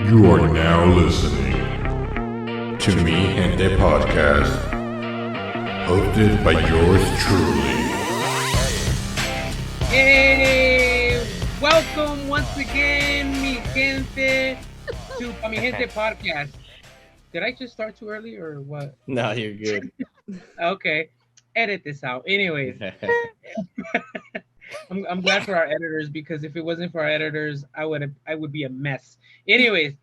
You are now listening to Me Gente Podcast, hosted by yours truly. Hey, welcome once again, mi gente, to Mi Gente Podcast. Did I just start too early or what? No, you're good. Okay, edit this out. Anyways, I'm glad for our editors because if it wasn't for our editors, I would be a mess. Anyways,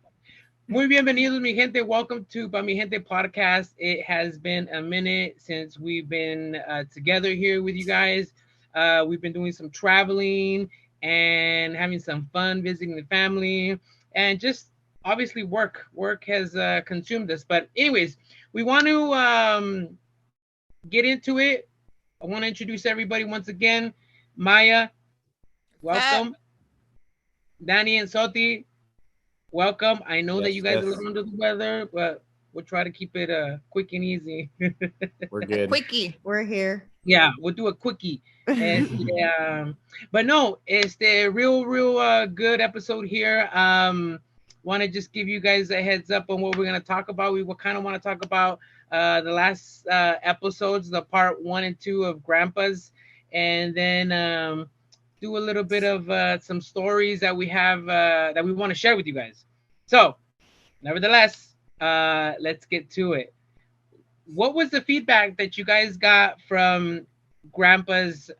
muy bienvenidos, mi gente. Welcome to Mi Gente Podcast. It has been a minute since we've been together here with you guys. We've been doing some traveling and having some fun, visiting the family, and just obviously work. Work has consumed us. But anyways, we want to get into it. I want to introduce everybody once again. Maya, welcome. Danny and Soti, welcome. I know that you guys are a little under the weather, but we'll try to keep it quick and easy. We're good. Quickie, we're here. Yeah, we'll do a quickie. But no, it's the real good episode here. Want to just give you guys a heads up on what we're going to talk about. We will kind of want to talk about the last episodes, the part 1 and 2 of Grandpa's, and then do a little bit of some stories that we have that we want to share with you guys. So, nevertheless, let's get to it. What was the feedback that you guys got from Grandpa's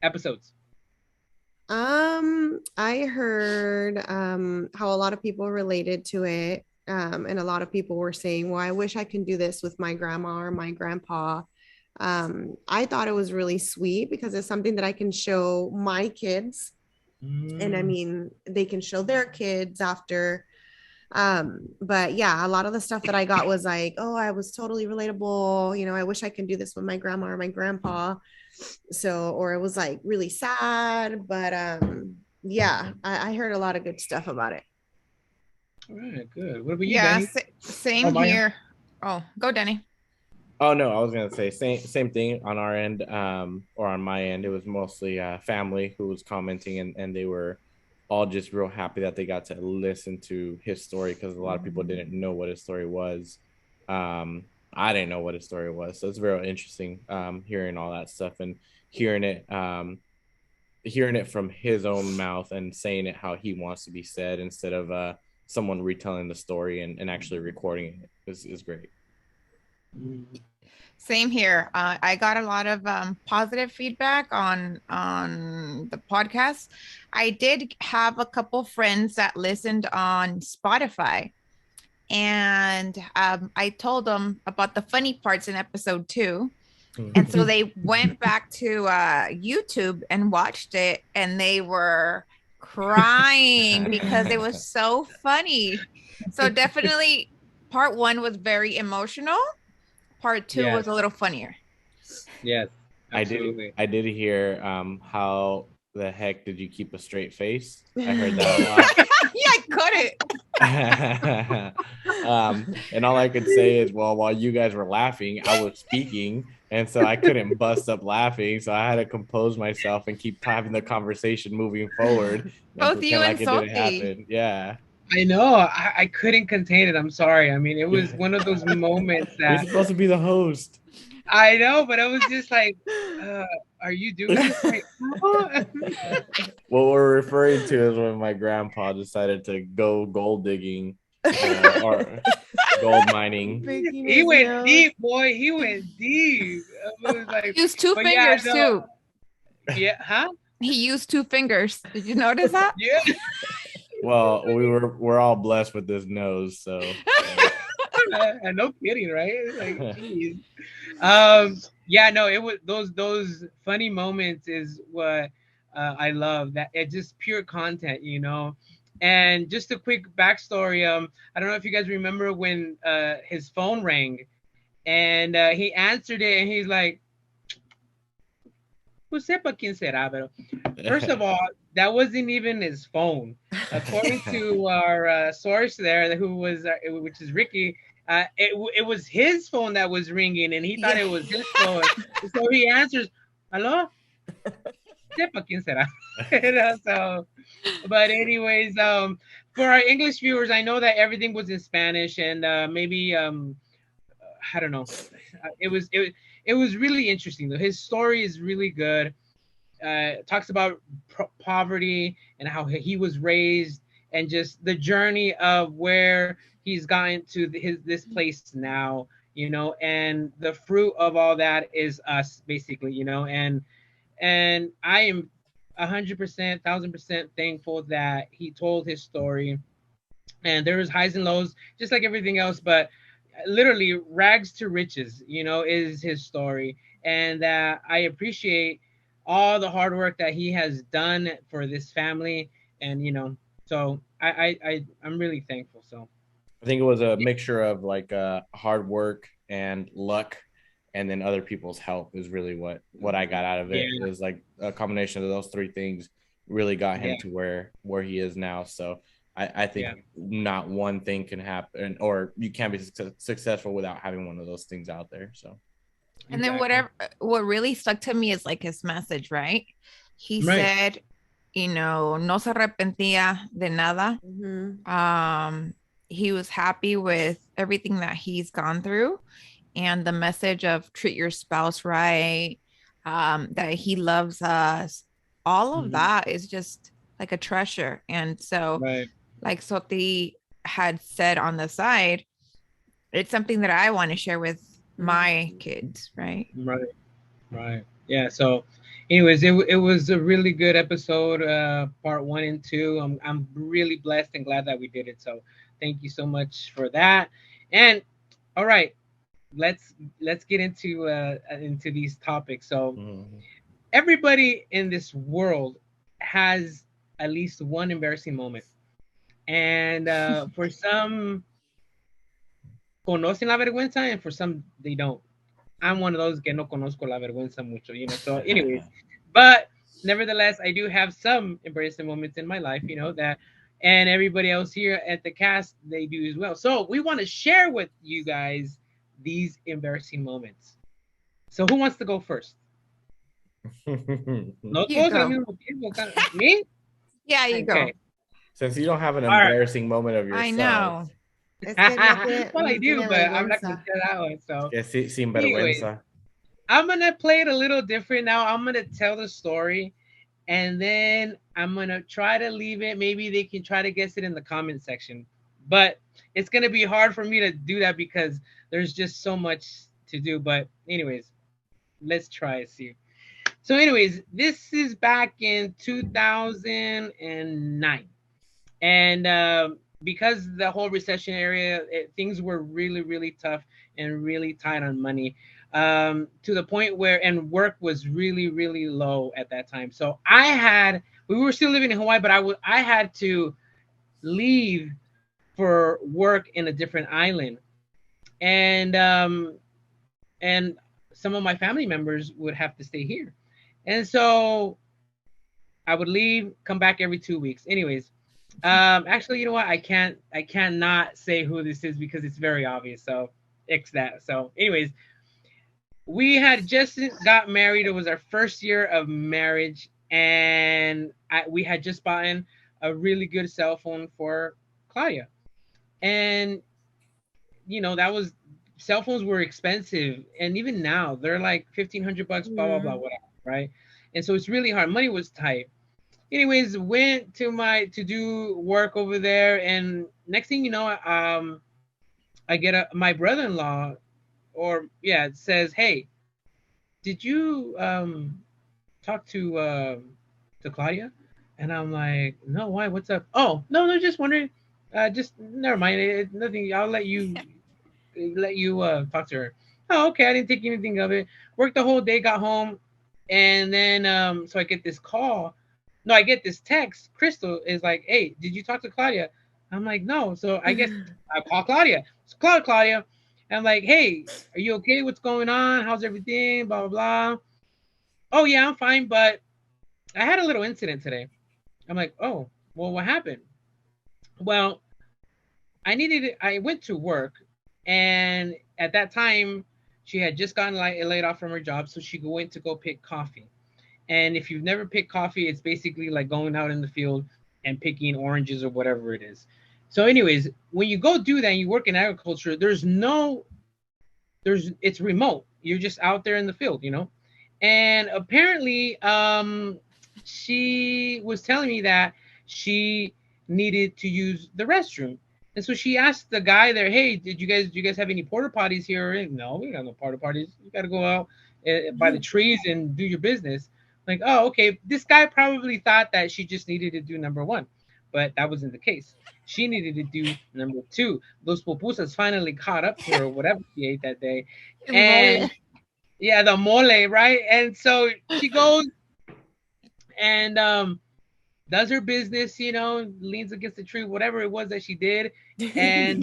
episodes? I heard how a lot of people related to it, and a lot of people were saying, well, I wish I can do this with my grandma or my grandpa. I thought it was really sweet because it's something that I can show my kids, and I mean they can show their kids after. But yeah, a lot of the stuff that I got was like, oh, I was totally relatable, you know, I wish I can do this with my grandma or my grandpa. So, or it was like really sad, but yeah, I heard a lot of good stuff about it. All right, good. What about you, Yeah, Danny? same here. Oh, go Danny. Oh no, I was gonna say same thing on our end, or on my end. It was mostly family who was commenting, and they were all just real happy that they got to listen to his story because a lot of people didn't know what his story was. I didn't know what his story was, so it's very interesting hearing all that stuff and hearing it from his own mouth and saying it how he wants to be said instead of someone retelling the story and actually recording it is great. Same here. I got a lot of positive feedback on the podcast. I did have a couple friends that listened on Spotify, and I told them about the funny parts in episode 2. And so they went back to YouTube and watched it, and they were crying because it was so funny. So definitely part 1 was very emotional. Part 2 was a little funnier. Yes, absolutely. I did hear how the heck did you keep a straight face? I heard that a lot. Yeah, I couldn't. And all I could say is, well, while you guys were laughing, I was speaking, and so I couldn't bust up laughing. So I had to compose myself and keep having the conversation moving forward. Both you and Sophie. Yeah. I know. I couldn't contain it. I'm sorry. I mean, it was one of those moments that you're supposed to be the host. I know, but I was just like, are you doing this right now? What we're referring to is when my grandpa decided to go gold digging or gold mining. He went deep, boy. He went deep. He used 2 fingers too. Yeah, huh? He used 2 fingers. Did you notice that? Yeah. Well, we're all blessed with this nose, so. No kidding, right? Like, geez. Yeah, no, it was those funny moments is what I love. That it's just pure content, you know. And just a quick backstory. I don't know if you guys remember when his phone rang, and he answered it, and he's like, sepa quién será, pero first of all, that wasn't even his phone. According to our source there, which is Ricky, it was his phone that was ringing, and he thought it was his phone. So he answers, "Hello, sepa quién será." So, but anyways, for our English viewers, I know that everything was in Spanish, and maybe I don't know. It was really interesting though. His story is really good. Talks about poverty and how he was raised, and just the journey of where he's gotten to this place now. And the fruit of all that is us, basically. And I am 100%, 1,000% thankful that he told his story. And there was highs and lows, just like everything else, but literally rags to riches, is his story. And that I appreciate all the hard work that he has done for this family. And so I'm really thankful. So I think it was a mixture of like hard work and luck, and then other people's help is really what I got out of it. Yeah. It was like a combination of those three things really got him Yeah. to where he is now. So I think Yeah. not one thing can happen, or you can't be successful without having one of those things out there. So And then what really stuck to me is like his message, right? He Right. said, no se arrepentía de nada. He was happy with everything that he's gone through, and the message of treat your spouse right, that he loves us. All of that is just like a treasure. And so, Right. like Soti had said on the side, it's something that I want to share with my kids, right? Right. Yeah. So, anyways, it was a really good episode, part 1 and 2. I'm really blessed and glad that we did it. So, thank you so much for that. And all right, let's get into these topics. So, everybody in this world has at least one embarrassing moment, and for some, conocen la vergüenza, and for some, they don't. I'm one of those que no conozco la vergüenza mucho, So, anyways, but nevertheless, I do have some embarrassing moments in my life, that, and everybody else here at the cast, they do as well. So we want to share with you guys these embarrassing moments. So who wants to go first? No You todos al go. mismo tiempo. Me? Yeah, you go. Since you don't have an All right. embarrassing moment of yourself. I know. Well, I do, but I'm not gonna share that one. So Sin anyways, vergüenza. I'm gonna play it a little different now. I'm gonna tell the story, and then I'm gonna try to leave it. Maybe they can try to guess it in the comment section, but it's gonna be hard for me to do that because there's just so much to do. But anyways, let's try it. See. So anyways, this is back in 2009, and because the whole recession area, things were really, really tough and really tight on money, to the point where, and work was really, really low at that time. So we were still living in Hawaii, but I had to leave for work in a different island, and some of my family members would have to stay here, and so I would leave, come back every 2 weeks. Anyways, actually, you know what? I cannot say who this is because it's very obvious. So X that. So anyways, we had just got married. It was our first year of marriage, and we had just bought a really good cell phone for Claudia. And cell phones were expensive, and even now they're like $1,500, blah blah blah, whatever, right? And so it's really hard. Money was tight. Anyways, went to do work over there, and next thing you know, I get my brother-in-law, says, "Hey, did you talk to Claudia?" And I'm like, "No, why? What's up?" "Oh, no, just wondering. Just never mind. Nothing. I'll let you talk to her." "Oh, okay." I didn't think anything of it. Worked the whole day, got home, and then so I get this call. No, I get this text. Crystal is like, "Hey, did you talk to Claudia?" I'm like, "No." So I guess I call Claudia. It's Claudia. And I'm like, "Hey, are you okay? What's going on? How's everything? Blah, blah, blah." "Oh, yeah, I'm fine, but I had a little incident today." I'm like, "Oh, well, what happened?" "Well, I went to work, and at that time, she had just gotten laid off from her job, so she went to go pick coffee. And if you've never picked coffee, it's basically like going out in the field and picking oranges or whatever it is. So, anyways, when you go do that and you work in agriculture, it's remote. You're just out there in the field, you know. And apparently, she was telling me that she needed to use the restroom, and so she asked the guy there, "Hey, do you guys have any porta potties here?" No, we got no porta potties. You got to go out by the trees and do your business. Like, oh, okay. This guy probably thought that she just needed to do number one, but that wasn't the case. She needed to do number two. Those pupusas finally caught up to her, whatever she ate that day, and yeah, the mole, right? And so she goes and does her business, you know, leans against the tree, whatever it was that she did, and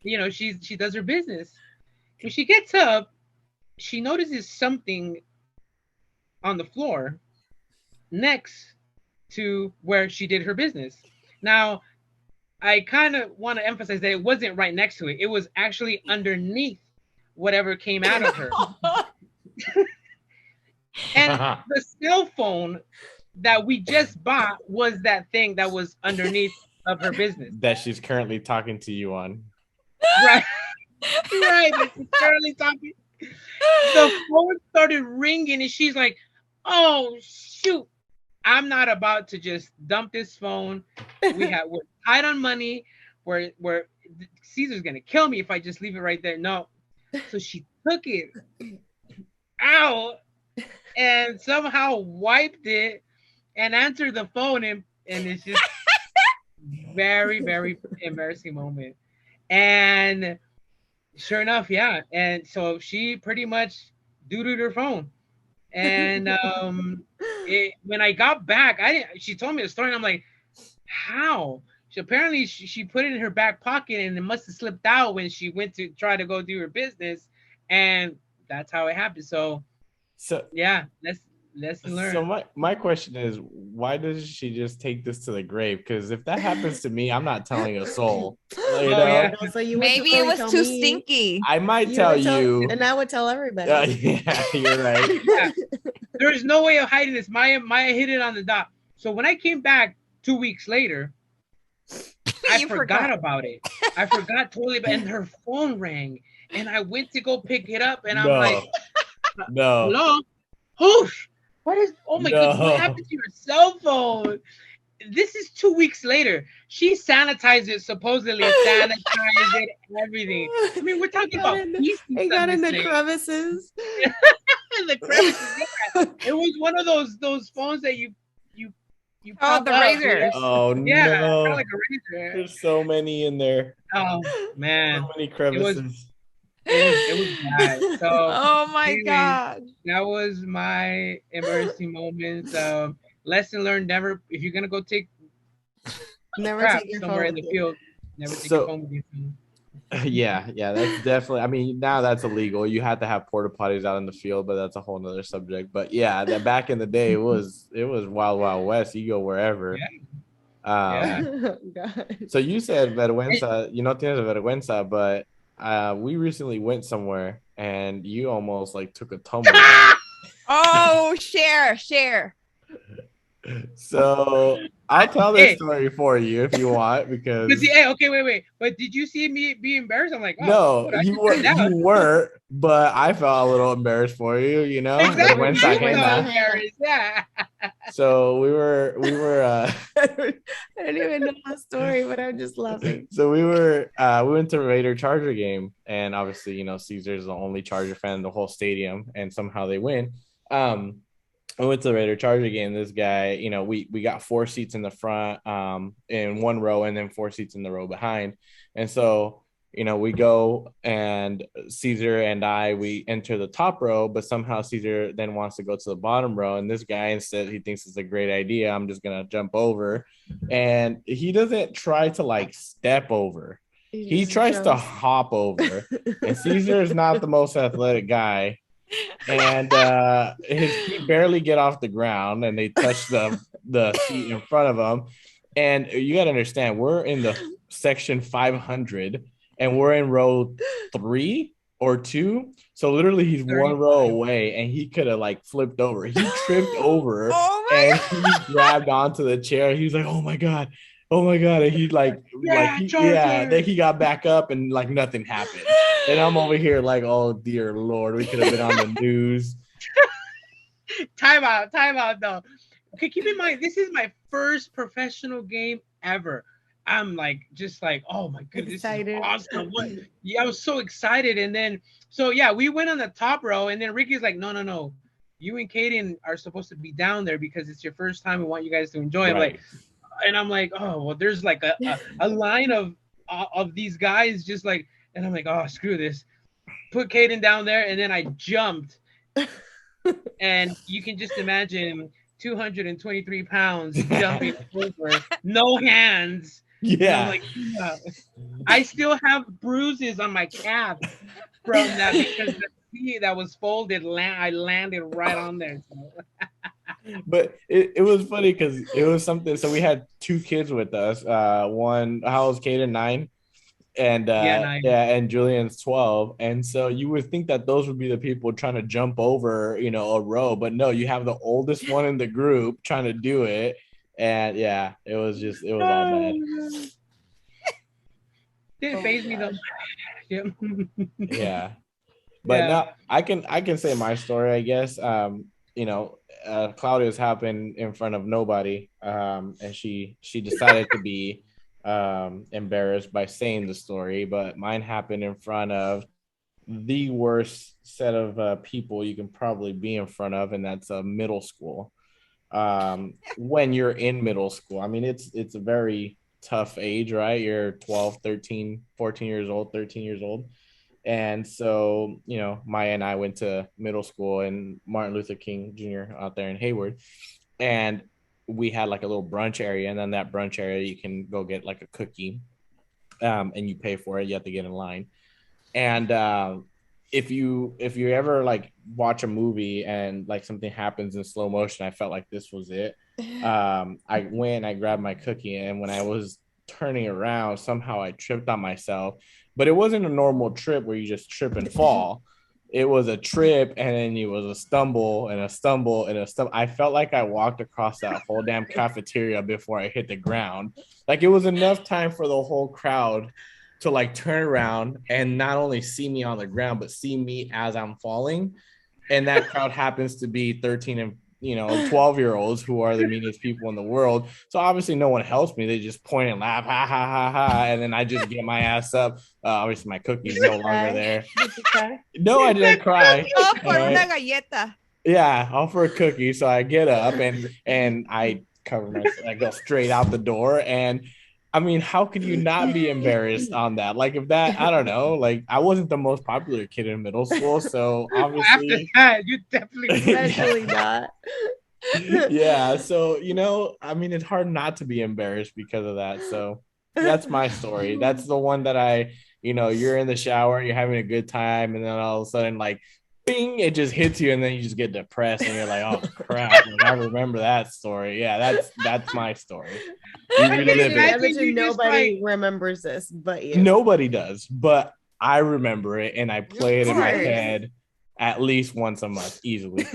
you know, she does her business. When she gets up, she notices something on the floor next to where she did her business. Now, I kind of want to emphasize that it wasn't right next to it. It was actually underneath whatever came out of her. And the cell phone that we just bought was that thing that was underneath of her business. That she's currently talking to you on. Right. Right. She's currently talking. The phone started ringing and she's like, oh, shoot. I'm not about to just dump this phone. We're tight on money. We're Caesar's gonna kill me if I just leave it right there. No. So she took it out and somehow wiped it and answered the phone, and it's just very, very embarrassing moment. And sure enough, yeah. And so she pretty much doo-dooed her phone. And when I got back, she told me the story, and I'm like, how? Apparently she put it in her back pocket, and it must have slipped out when she went to try to go do her business, and that's how it happened. So yeah, let's learn. So my question is, why does she just take this to the grave? Because if that happens to me, I'm not telling a soul. You know? Yeah. So you Maybe it was too stinky. I might tell you, and I would tell everybody. Yeah, you're right. Yeah. There is no way of hiding this. Maya hit it on the dot. So when I came back 2 weeks later, I forgot about it. I forgot totally, and her phone rang, and I went to go pick it up, and I'm like, no, hello, whoosh. What is? Oh my goodness! What happened to your cell phone? This is 2 weeks later. She sanitized it, supposedly sanitized it, everything. I mean, we're talking about pieces. It got in the crevices. The crevices. Yeah. It was one of those phones that you the razors. Oh yeah, no! kind of like a razor. There's so many in there. Oh man, So many crevices. It was bad. So, oh my god, that was my embarrassing moment. Lesson learned: never, if you're gonna go take crap Take your somewhere phone in the with you. field, never take your phone with you. Yeah, that's definitely. I mean, now that's illegal. You have to have porta potties out in the field, but that's a whole nother subject. But yeah, that back in the day, it was wild, wild west. You go wherever. Yeah. God. So you said vergüenza. You no tienes vergüenza, but we recently went somewhere, and you almost like took a tumble. oh, share. So I'll tell this story for you if you want, because okay, wait. But did you see me be embarrassed? I'm like, no, you weren't, but I felt a little embarrassed for you, you know. Exactly. Embarrassed, yeah. So we were I don't even know the story, but I'm just laughing. So we went to a Raider Charger game, and obviously, you know, Caesar's the only Charger fan in the whole stadium, and somehow they win. I went to the Raider Charger game. This guy, you know, we got 4 seats in the front, in one row, and then 4 seats in the row behind. And so, you know, we go, and Caesar and we enter the top row, but somehow Caesar then wants to go to the bottom row. And this guy, instead, he thinks it's a great idea. I'm just going to jump over. And he doesn't try to like step over. He tries to hop over. And Caesar is not the most athletic guy. And his feet barely get off the ground, and they touch the seat in front of him. And you got to understand, we're in the section 500, and we're in row 3 or 2. So literally, he's 1 row away, and he could have like flipped over. He tripped over and he grabbed onto the chair. He was like, oh my God. And he then he got back up and like nothing happened. And I'm over here like, oh dear Lord, we could have been on the news. Time out though. Okay, keep in mind, this is my first professional game ever. I'm like, just like, oh my goodness, this is awesome. Yeah, I was so excited. And then, so yeah, we went on the top row, and then Ricky's like, no. You and Kaden are supposed to be down there because it's your first time. We want you guys to enjoy it. Like, and I'm like, oh, well, there's like a line of these guys just like, and I'm like, oh, screw this. Put Kaden down there, and then I jumped. And you can just imagine 223 pounds jumping over, no hands. Yeah. I'm like, yeah. I still have bruises on my calf from that because the seat that was folded, I landed right on there. But it was funny because it was something. So we had two kids with us. One, how old is Kaden? 9. And 9. And Julian's 12. And so you would think that those would be the people trying to jump over, a row, but no, you have the oldest one in the group trying to do it. And yeah, it was all bad. Didn't faze me though. Yeah. But now I can say my story, I guess. Claudia's happened in front of nobody. And she decided to be embarrassed by saying the story, but mine happened in front of the worst set of people you can probably be in front of, and that's middle school. When you're in middle school, I mean, it's a very tough age, right? You're 12, 13, 14 years old, 13 years old. And so, Maya and I went to middle school in Martin Luther King Jr. out there in Hayward, and we had like a little brunch area, and then that brunch area you can go get like a cookie, and you pay for it. You have to get in line. And if you ever like watch a movie and like something happens in slow motion, I felt like this was it. I went and I grabbed my cookie, and when I was turning around, somehow I tripped on myself. But it wasn't a normal trip where you just trip and fall. It was a trip, and then it was a stumble and a stumble and a stumble. I felt like I walked across that whole damn cafeteria before I hit the ground. Like, it was enough time for the whole crowd to like turn around and not only see me on the ground, but see me as I'm falling. And that crowd happens to be 13 and 12-year-olds who are the meanest people in the world. So obviously no one helps me. They just point and laugh, ha ha ha ha, and then I just get my ass up. Obviously my cookie's no longer there. Did you cry? No, I didn't cry. Una galleta. Yeah, all for a cookie. So I get up and I cover myself. I go straight out the door. And I mean, how could you not be embarrassed on that? Like, if that, I don't know, like, I wasn't the most popular kid in middle school, so obviously after that, you definitely Especially not. Yeah, so I mean, it's hard not to be embarrassed because of that. So that's my story. That's the one that you're in the shower, you're having a good time, and then all of a sudden, like, bing, it just hits you, and then you just get depressed, and you're like, oh crap, like, I remember that story. Yeah, that's my story. You relive it. I bet you nobody remembers this but you. Nobody does, but I remember it, and I play it in my head at least once a month, easily.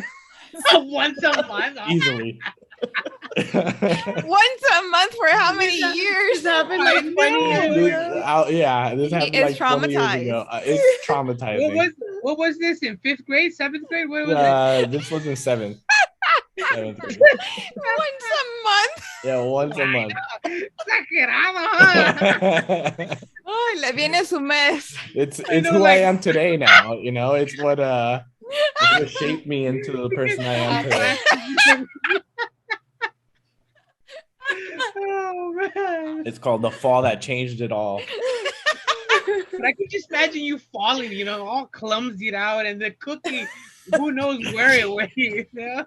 Once a month? Easily. Once a month for how many years? This happened like 20 years ago. This happened like 20 years ago. It's traumatizing. What was this in 5th grade, 7th grade? What was it? This was in 7th. Once a month. Yeah, once a month. Exagerado, huh? Oh, le viene su mes. It's who I am today now. It's what shaped me into the person I am today. Oh man! It's called the fall that changed it all. But I can just imagine you falling, all clumsied out, and the cookie, who knows where it went. And para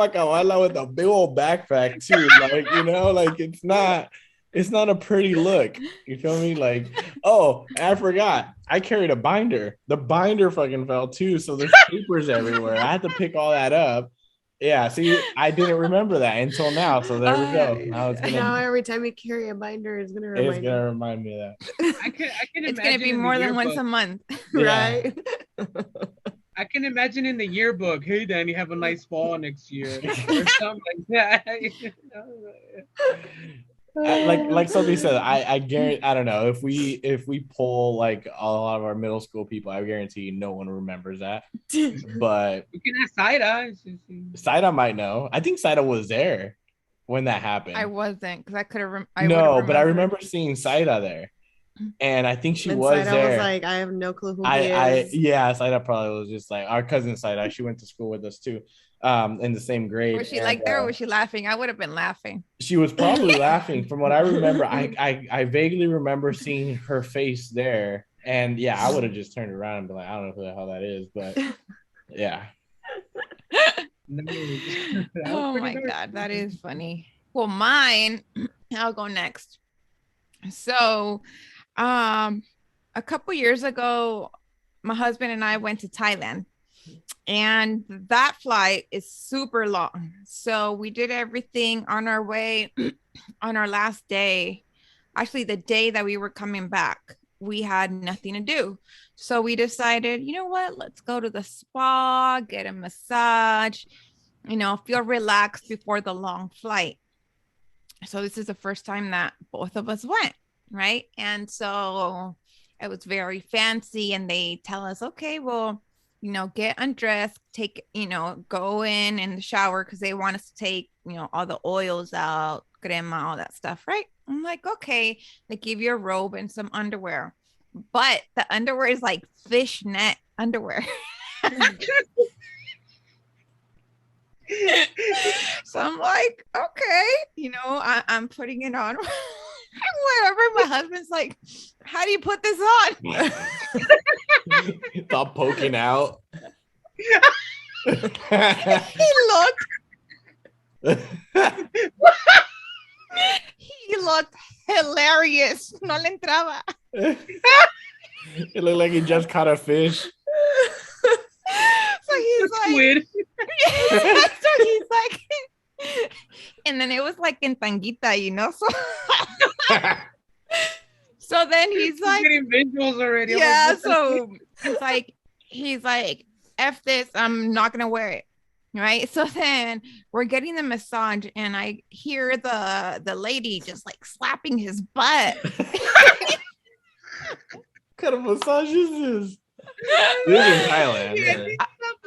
acabarla with a big old backpack too, like it's not a pretty look. You feel me? Like, oh, I forgot, I carried a binder. The binder fucking fell too, so there's papers everywhere. I had to pick all that up. Yeah, see, I didn't remember that until now, so there we go. Now every time you carry a binder, it's gonna remind me of that. I can it's gonna be more than once a month, right? I can imagine in the yearbook, hey Danny, have a nice fall next year, or something like that. You know? Like somebody said, I guarantee, I don't know, if we poll like a lot of our middle school people, I guarantee no one remembers that. But You can ask Saida. Saida might know. I think Saida was there when that happened. I wasn't, because I could have. No, but I remember seeing Saida there, and I think she And was Saida there. was like, I have no clue who he is. Yeah, Saida probably was just like our cousin Saida. She went to school with us too, in the same grade. Was she like there, or was she laughing? I would have been laughing. She was probably laughing. From what I remember, I vaguely remember seeing her face there, and yeah, I would have just turned around and been like, I don't know who the hell that is, but yeah. Oh my God, that is funny. Well, mine, I'll go next. So, a couple years ago, my husband and I went to Thailand, and that flight is super long. So we did everything on our way. On our last day, actually the day that we were coming back, we had nothing to do. So we decided, you know what, let's go to the spa, get a massage, feel relaxed before the long flight. So this is the first time that both of us went, right? And so it was very fancy, and they tell us, okay, well, get undressed, take, go in the shower, because they want us to take, all the oils out, crema, all that stuff, right? I'm like, okay. They give you a robe and some underwear, but the underwear is like fishnet underwear. So I'm like, okay, I'm putting it on. Whatever. My husband's like, how do you put this on? Stop poking out. He looked hilarious. No le entraba. It looked like he just caught a fish. So he's like, so he's like, and then it was like in tanguita, so then he's like, getting visuals already. Yeah, so he's like, F this, I'm not gonna wear it. Right. So then we're getting the massage, and I hear the lady just like slapping his butt. What kind of massage is this? This is in Thailand. Yeah.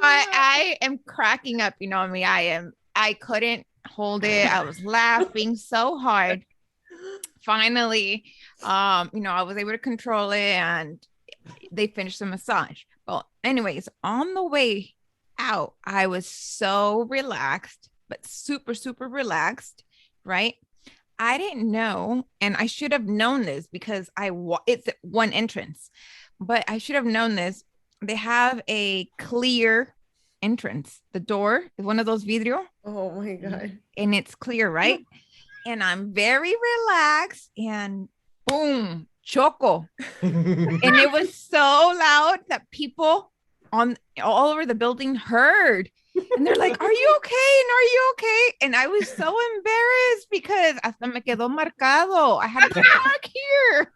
I am cracking up. Me, I couldn't hold it. I was laughing so hard. Finally, I was able to control it, and they finished the massage. Well, anyways, on the way out, I was so relaxed, but super, super relaxed, right? I didn't know, and I should have known this because it's one entrance, but I should have known this. They have a clear entrance. The door is one of those vidrio. Oh my God. And it's clear, right? And I'm very relaxed, and boom, choco. And it was so loud that people all over the building heard, and they're like, are you okay? And are you okay? And I was so embarrassed because hasta me quedó marcado. I had a mark here.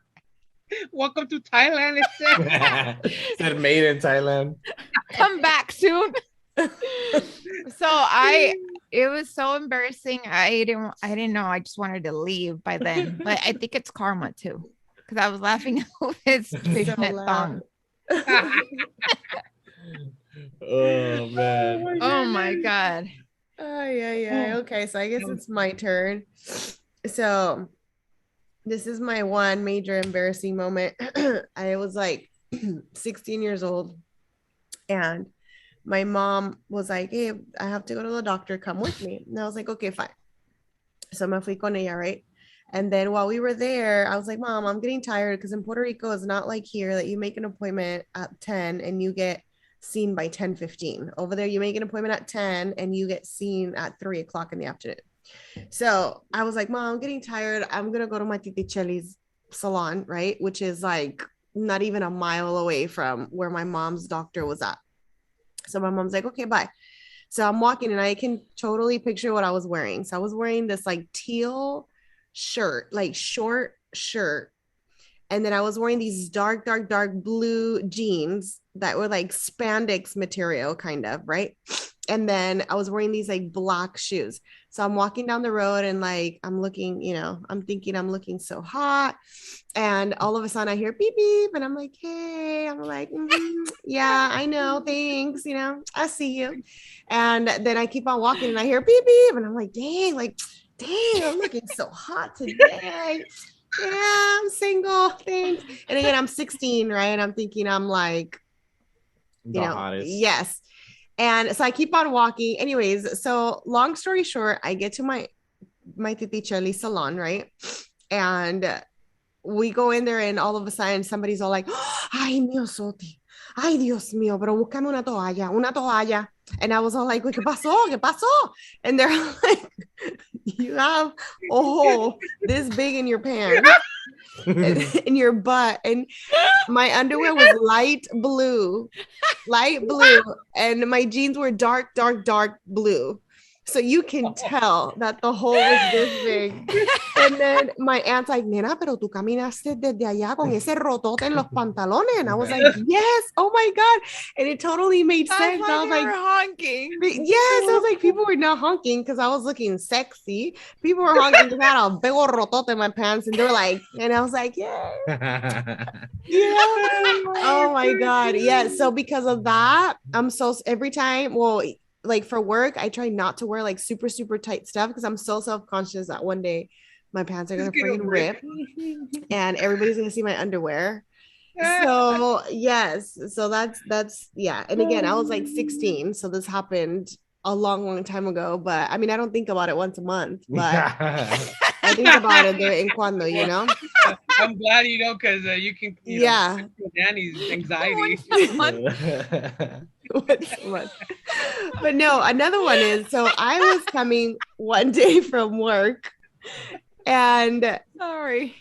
Welcome to Thailand. It said made in Thailand. Come back soon. So it was so embarrassing. I didn't know. I just wanted to leave by then. But I think it's karma too, because I was laughing at his fishnet thong. Oh man. Oh my God. Yeah. Okay, so I guess it's my turn. So this is my one major embarrassing moment. I was like 16 years old, and my mom was like, hey, I have to go to the doctor, come with me. And I was like, okay, fine. So me fui con ella, right? And then while we were there, I was like, Mom, I'm getting tired, because in Puerto Rico, it's not like here that you make an appointment at 10 and you get seen by 10:15. Over there, you make an appointment at 10 and you get seen at 3:00 in the afternoon. So I was like, Mom, I'm getting tired. I'm going to go to my Titi Cheli's salon, right? Which is like not even a mile away from where my mom's doctor was at. So my mom's like, okay, bye. So I'm walking, and I can totally picture what I was wearing. So I was wearing this like teal shirt, like short shirt. And then I was wearing these dark blue jeans that were like spandex material, kind of, right? And then I was wearing these like black shoes. So I'm walking down the road and like I'm looking, I'm thinking I'm looking so hot. And all of a sudden I hear beep beep and I'm like, hey, I'm like, yeah, I know, thanks, I see you. And then I keep on walking and I hear beep beep and I'm like, dang, I'm looking so hot today. Yeah, I'm single, thanks. And again, I'm 16, right? And I'm thinking I'm like, hottest. yes. And so I keep on walking. Anyways, so long story short, I get to my Titi Charlie salon, right? And we go in there and all of a sudden somebody's all like, ay, mío, Soti. Ay, Dios mío, pero búscame una toalla. And I was all like, ¿qué pasó? ¿Qué pasó? And they're like, you have a hole this big in your pants, in your butt. And my underwear was light blue, and my jeans were dark blue. So you can tell that the hole was this big. And then my aunt's like, nena, pero tú caminaste desde allá con ese rotote en los pantalones. And I was like, yes, oh my God. And it totally made sense. I was like, honking. Yes, I was like, people were not honking because I was looking sexy. People were honking because I had a big old rotote in my pants. And they were like, and I was like, yeah. Yeah. Oh my God. Yeah. So because of that, every time, like for work, I try not to wear like super, super tight stuff because I'm so self-conscious that one day my pants are going to freaking rip and everybody's going to see my underwear. So yes. So that's, yeah. And again, I was like 16. So this happened a long time ago, but I mean, I don't think about it once a month, but I think about it de vez en cuando, I'm glad because you can, Danny's anxiety. But no, another one is, so I was coming one day from work and sorry.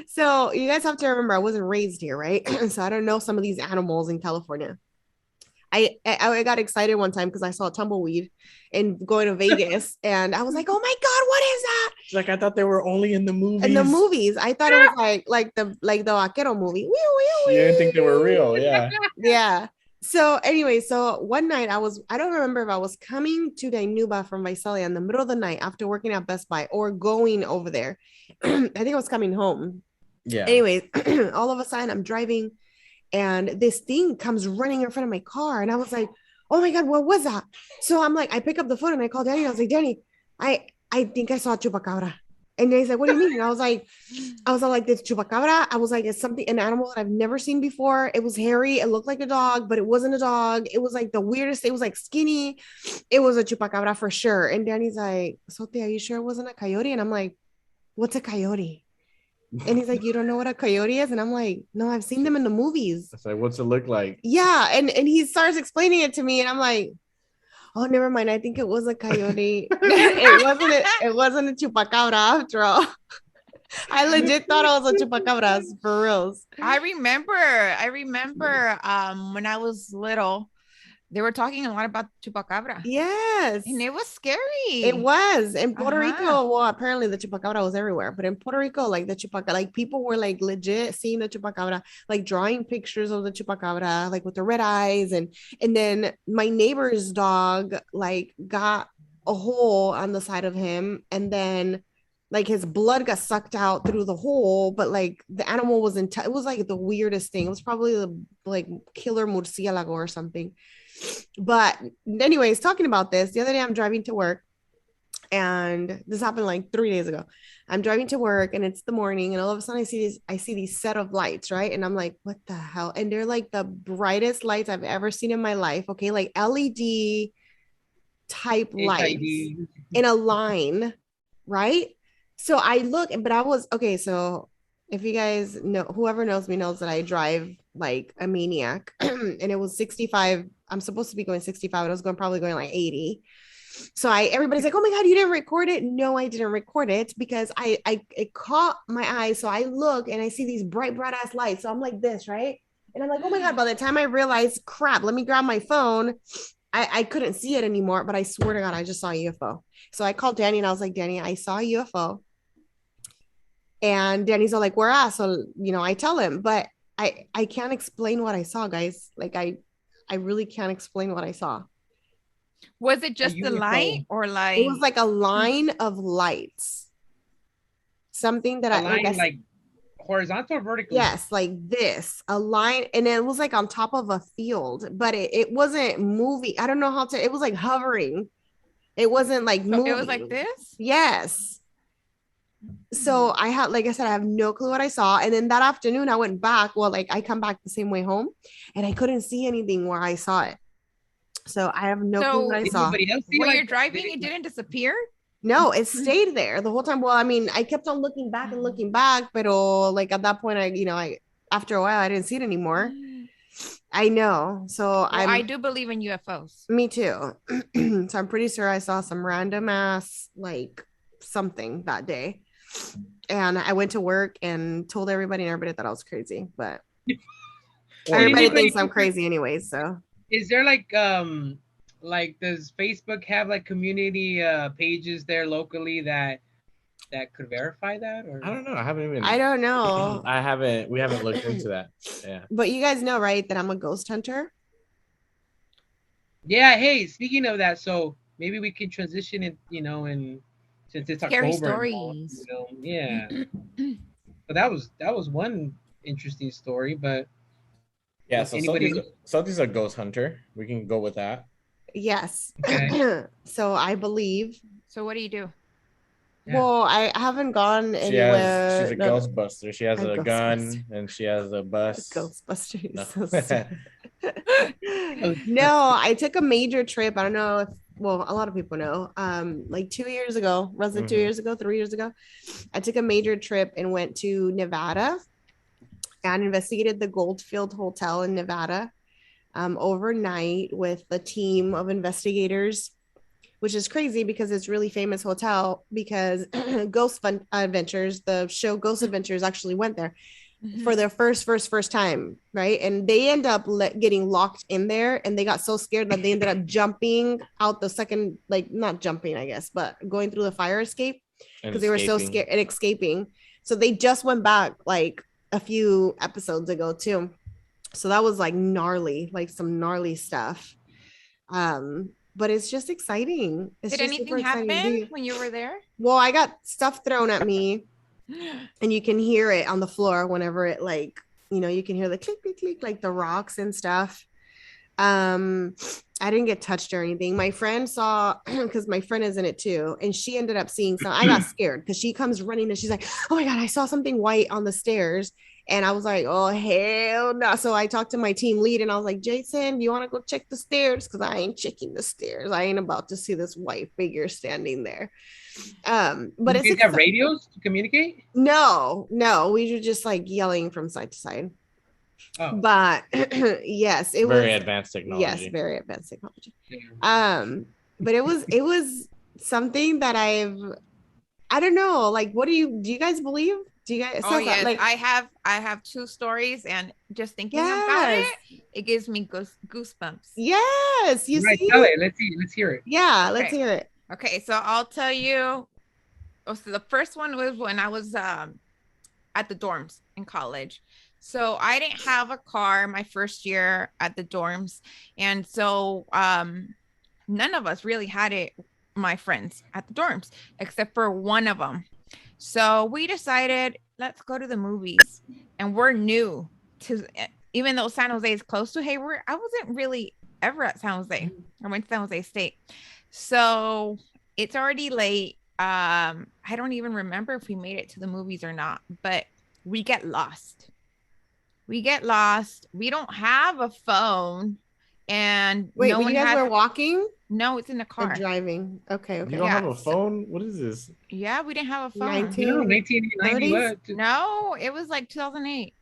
So you guys have to remember I wasn't raised here, right? So I don't know some of these animals in California. I got excited one time because I saw a tumbleweed and going to Vegas and I was like, oh my God, what is that? It's like, I thought they were only in the movies. In the movies. I thought it was like the Vaquero movie. You didn't think they were real. Yeah. Yeah. So anyway, so one night I don't remember if I was coming to Dainuba from Visalia in the middle of the night after working at Best Buy or going over there. I think I was coming home. Yeah. Anyway, all of a sudden I'm driving and this thing comes running in front of my car. And I was like, oh my God, what was that? So I'm like, I pick up the phone and I call Danny. And I was like, Danny, I think I saw a chupacabra. And he's like, what do you mean? And I was like, this chupacabra. I was like, it's an animal that I've never seen before. It was hairy. It looked like a dog, but it wasn't a dog. It was like the weirdest. It was like skinny. It was a chupacabra for sure. And Danny's like, Sote, are you sure it wasn't a coyote? And I'm like, what's a coyote? And he's like, you don't know what a coyote is? And I'm like, no, I've seen them in the movies. It's like, what's it look like? Yeah. And he starts explaining it to me. And I'm like, oh, never mind. I think it was a coyote. It wasn't a chupacabra after all. I legit thought it was a chupacabra, for reals. I remember when I was little, they were talking a lot about chupacabra. Yes. And it was scary. It was. In Puerto Rico, well, apparently the chupacabra was everywhere. But in Puerto Rico, like the chupacabra, like people were like legit seeing the chupacabra, like drawing pictures of the chupacabra, like with the red eyes. And then my neighbor's dog, like got a hole on the side of him. And then like his blood got sucked out through the hole. But like the animal was it was like the weirdest thing. It was probably the like killer murcielago or something. But anyways, talking about this, the other day I'm driving to work and this happened like 3 days ago. I'm driving to work and it's the morning and all of a sudden I see these set of lights, right? And I'm like, what the hell? And they're like the brightest lights I've ever seen in my life. Okay, like LED type lights in a line, right? So I look, but I was okay. So if you guys know, whoever knows me knows that I drive like a maniac and it was 65. I'm supposed to be going 65. I was probably going like 80. So everybody's like, oh my God, you didn't record it. No, I didn't record it because it caught my eye. So I look and I see these bright ass lights. So I'm like this, right? And I'm like, oh my God, by the time I realized, crap, let me grab my phone. I couldn't see it anymore, but I swear to God, I just saw a UFO. So I called Danny and I was like, Danny, I saw a UFO. And Danny's all like, where at? So, I tell him, but I can't explain what I saw, guys. Like I really can't explain what I saw. Was it A just the UFO. light or like It was like a line of lights. Something that A I like I line like horizontal or vertically? yes, like this, a line, and it was like on top of a field, but it wasn't moving. I don't know how to, it was like hovering. It wasn't like so it was like moving. this? Yes. So I had, like I said, I have no clue what I saw. And then that afternoon I went back. Well, like I come back the same way home and I couldn't see anything where I saw it. So I have no clue what I So Did saw. anybody else see when like you're driving, did it didn't disappear? No, it stayed there the whole time. Well, I mean, I kept on looking back and looking back, but like at that point, I after a while I didn't see it anymore. I know. So Well, I do believe in UFOs. me too. So I'm pretty sure I saw some random ass like something that day. And I went to work and told everybody, and everybody thought I was crazy, but Did everybody anybody thinks I'm crazy anyway. So is there like does Facebook have like community pages there locally that could verify that or I don't know. I haven't even. I don't know. We haven't looked into that. Yeah. But you guys know, right, that I'm a ghost hunter? yeah, hey, speaking of that, so maybe we can transition it, and since it's Scary October and all, stories. yeah. So that was one interesting story, but Yeah. if So anybody Salty's a ghost hunter. We can go with that. Yes. Okay. So I believe. So what do you do? Yeah. Well, I haven't gone She's anywhere. a No, ghostbuster. She has A a ghostbuster. gun and she has a bus. Ghostbusters. No. So stupid. No, I took a major trip. I don't know if, well, a lot of people know. Like 2 years ago, was it 2 years ago, 3 years ago? I took a major trip and went to Nevada and investigated the Goldfield Hotel in Nevada overnight with a team of investigators, which is crazy because it's really famous hotel because Ghost Fun Adventures, the show Ghost Adventures actually went there for their first time, right? And they end up getting locked in there, and they got so scared that they ended up jumping out the second, like not jumping, I guess, but going through the fire escape because they were so scared and escaping. So they just went back like a few episodes ago too. So that was like gnarly, like some gnarly stuff. But it's just exciting. It's Did just anything super exciting to happen do. when you were there? Well, I got stuff thrown at me, and you can hear it on the floor whenever it like, you can hear the click click click like the rocks and stuff. I didn't get touched or anything. My friend saw because my friend is in it too, and she ended up seeing some. I got scared because she comes running and she's like, "Oh my god, I saw something white on the stairs." And I was like, "Oh hell no!" So I talked to my team lead and I was like, "Jason, you want to go check the stairs? Because I ain't checking the stairs. I ain't about to see this white figure standing there." But you have radios to communicate? No, we were just like yelling from side to side. Oh. But yes, it was very advanced technology. Yes, very advanced technology. But it was something that I don't know. Like, do you guys believe? Do you guys? Oh yes, like, I have two stories, and just thinking about it gives me goosebumps. Yes, you right, see. tell it. Let's hear it. Yeah, let's hear it. Okay, so I'll tell you. So the first one was when I was at the dorms in college. So I didn't have a car my first year at the dorms, and so none of us really had it. My friends at the dorms, except for one of them. So we decided, let's go to the movies. And we're new to, even though San Jose is close to Hayward, I wasn't really ever at San Jose. I went to San Jose State. So it's already late. I don't even remember if we made it to the movies or not, but we get lost. We don't have a phone. And wait, no but one you guys were walking? No, it's in the car. Or driving. Okay. You don't have a phone? What is this? Yeah, we didn't have a phone. 1990 what? No, it was like 2008.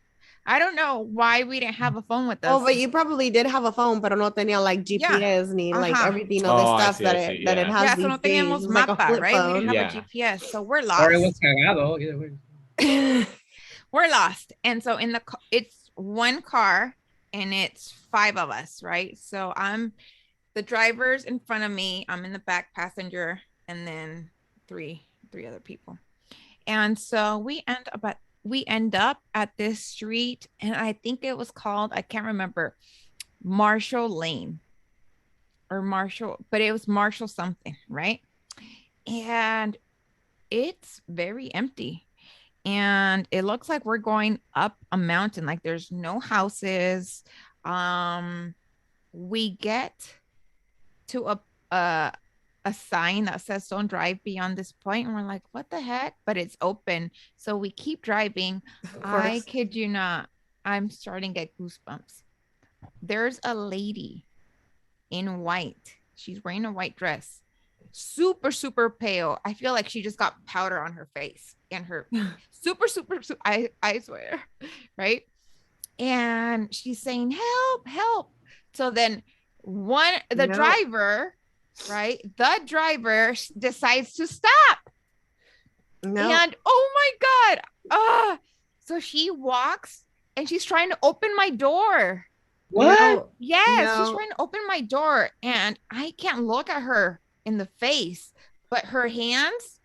I don't know why we didn't have a phone with us. Oh, but you probably did have a phone, pero no tenía like GPS ni like everything, all the stuff that it has. Yeah, these so no days. teníamos Like a mapa, flip right? phone. We didn't have a GPS, so we're lost. Or it was cagado, either way. We're lost, and so it's one car, and it's 5 of us, right? So I'm the driver's in front of me, I'm in the back passenger, and then three other people. And so we end up we end up at this street, and I think it was called, I can't remember, Marshall Lane or Marshall, but it was Marshall something, right? And it's very empty. And it looks like we're going up a mountain, like there's no houses. We get to a sign that says don't drive beyond this point, and we're like, what the heck? But it's open, so we keep driving. I kid you not, I'm starting to get goosebumps. There's a lady in white. She's wearing a white dress, super, super pale. I feel like she just got powder on her face, and her super, super, super, I swear, right? And she's saying, help, help. So then the driver, right? The driver decides to stop. No. And oh my God. So she walks and she's trying to open my door. What? No. Yes, she's trying to open my door, and I can't look at her in the face, but her hands,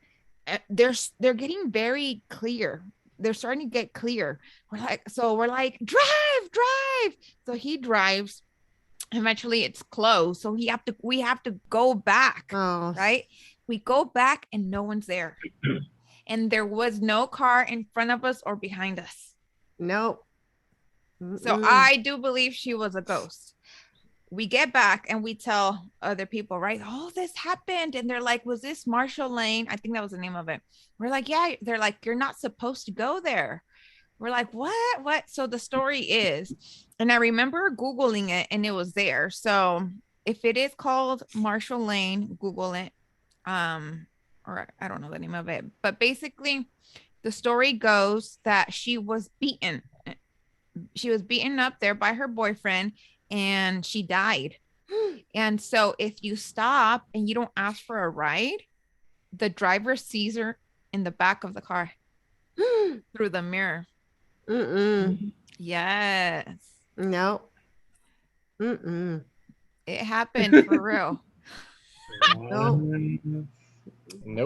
they're getting very clear. They're starting to get clear. We're like, drive. So he drives. Eventually it's closed. So we have to go back. Oh. Right? We go back and no one's there. And there was no car in front of us or behind us. Nope. So I do believe she was a ghost. We get back and we tell other people, right? Oh, this happened. And they're like, was this Marshall Lane? I think that was the name of it. We're like, yeah. They're like, you're not supposed to go there. We're like, what? So the story is, and I remember Googling it and it was there. So if it is called Marshall Lane, Google it. Or I don't know the name of it, but basically the story goes that she was beaten. She was beaten up there by her boyfriend and she died. And so if you stop and you don't ask for a ride, the driver sees her in the back of the car through the mirror. Yes. No. It happened for real. Nope.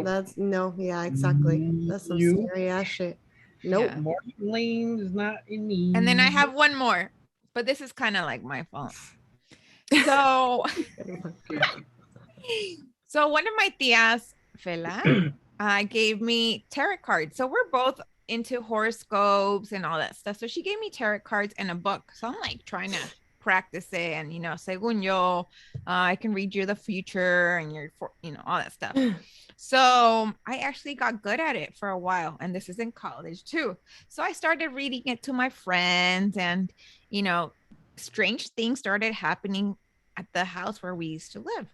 That's no. Yeah, exactly. That's some scary ass shit. Nope. Yeah. Marshall Lane is not in me. And then I have one more, but this is kind of like my fault. So, so one of my tias, Fela, gave me tarot cards. So we're both into horoscopes and all that stuff. So she gave me tarot cards and a book. So I'm like trying to practice it, and según yo, I can read you the future and all that stuff. So I actually got good at it for a while, and this is in college too. So I started reading it to my friends, and strange things started happening at the house where we used to live.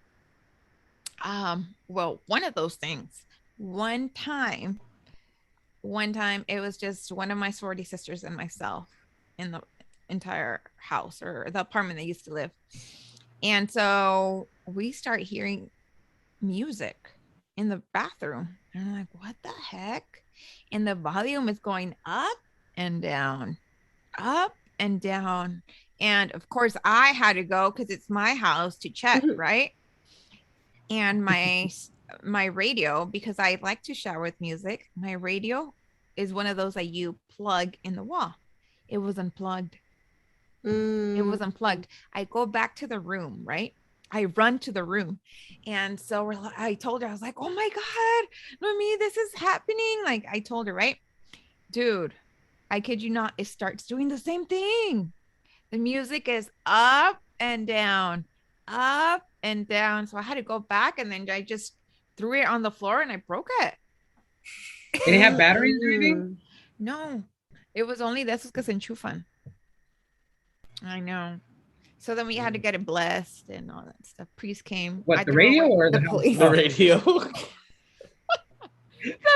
Well, one of those things, one time it was just one of my sorority sisters and myself in the entire house, or the apartment they used to live. And so we start hearing music in the bathroom, and I'm like, what the heck? And the volume is going up and down. And of course I had to go because it's my house to check, right? And my radio, because I like to shower with music, my radio is one of those that you plug in the wall. It was unplugged. It was unplugged. I go back to the room, right? I run to the room. And so I told her, I was like, oh my God, Mami, this is happening. Like I told her, right? Dude, I kid you not, it starts doing the same thing. The music is up and down. So I had to go back, and then I just threw it on the floor and I broke it. Did it have batteries or anything? No, it was only de esos que se enchufan. I know. So then we had to get it blessed and all that stuff. Priest came. What, the radio or the police? The radio. The